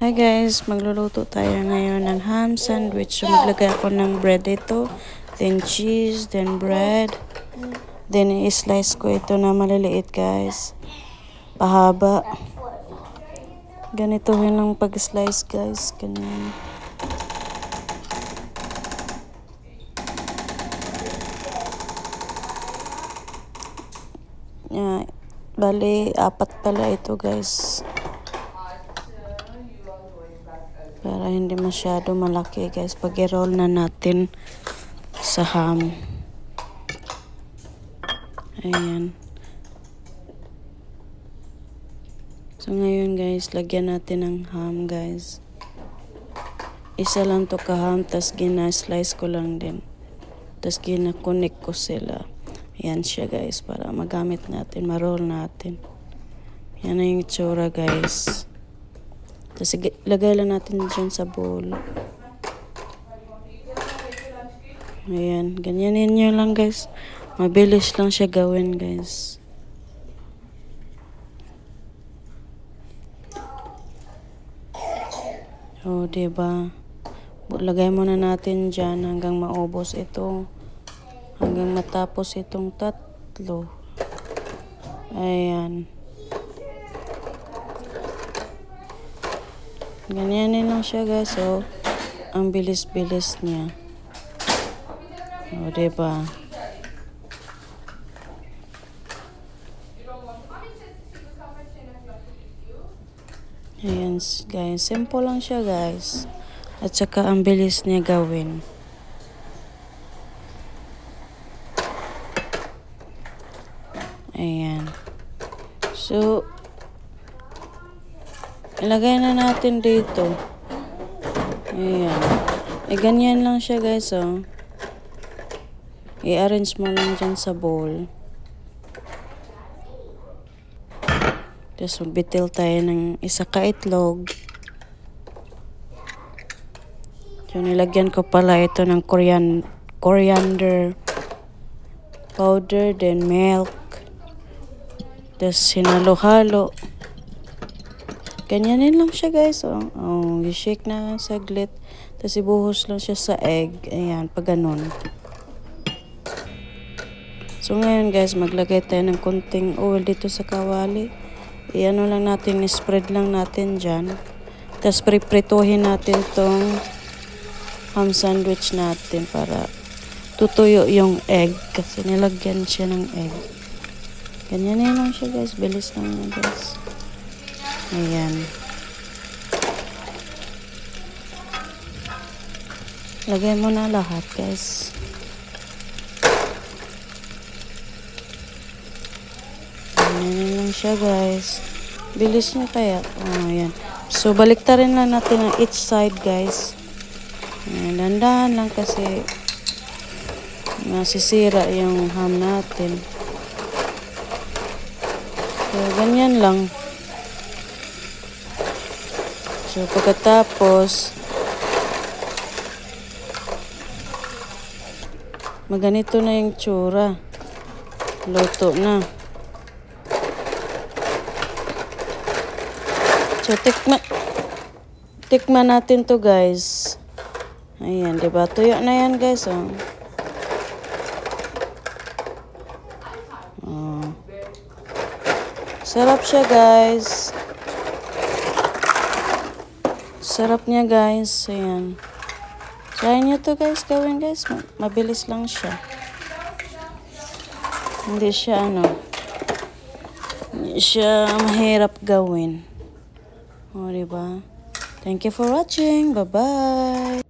Hi guys, magluluto tayo ngayon ng ham sandwich. So maglagay ako ng bread ito, then cheese, then bread. Then i-slice ko ito na maliliit guys. Pahaba. Ganito yun ang pag-slice guys. Ganyan. Bali, 4 pala ito guys. Para hindi masyado malaki guys. Pag i-roll na natin sa ham. Ayan. So ngayon guys, lagyan natin ng ham guys. Isa lang to ka ham, tas gina-slice ko lang din. Tas gina-connect ko sila. Ayan siya guys, para magamit natin, ma-roll natin. Yan na yung itsura guys. Tapos lagay lang natin dyan sa bowl. Ayan, ganyanin nyo lang guys. Mabilis lang siya gawin guys. O, diba? Lagay muna natin dyan hanggang maubos ito. Hanggang matapos itong 3. Ayan. Ganyanin lang siya guys. So, ang bilis-bilis niya. O, diba? Ayan guys. Simple lang siya guys. At saka ang bilis niya gawin. Ayan. So, ilagay na natin dito. Ayan. Ganyan lang siya guys, oh. I-arrange mo lang dyan sa bowl. Tapos magbitil tayo ng isa ka itlog. So, nilagyan ko pala ito ng coriander powder, then milk. Tapos sinalo-halo. Ganyanin lang siya guys. Oh, i-shake na saglit. Tapos ibuhos lang siya sa egg. Ayan, pag ganun. So ngayon guys, maglagay tayo ng konting oil dito sa kawali. Iano lang natin, spread lang natin dyan. Tapos priprituhin natin tong ham sandwich natin para tutuyo yung egg. Kasi nilagyan siya ng egg. Ganyan lang siya guys. Bilis lang yan guys. Ayan. Lagay mo na lahat guys. Ganyan lang siya guys. Bilis niya kaya. Oh, ayan. So baliktarin lang natin ang each side guys. Ayan, dandahan lang kasi nasisira yung ham natin. So, ganyan lang. So, pagkatapos, maganito na yung tsura. Luto na. So, tikman natin to guys. Ayan, diba? Tuyo na yan guys, oh. Sarap siya guys. Sarap niya guys. Ayan. Try nyo to guys. Gawin guys. Mabilis lang siya. Hindi siya hindi siya mahirap gawin. O, diba? Thank you for watching. Bye-bye.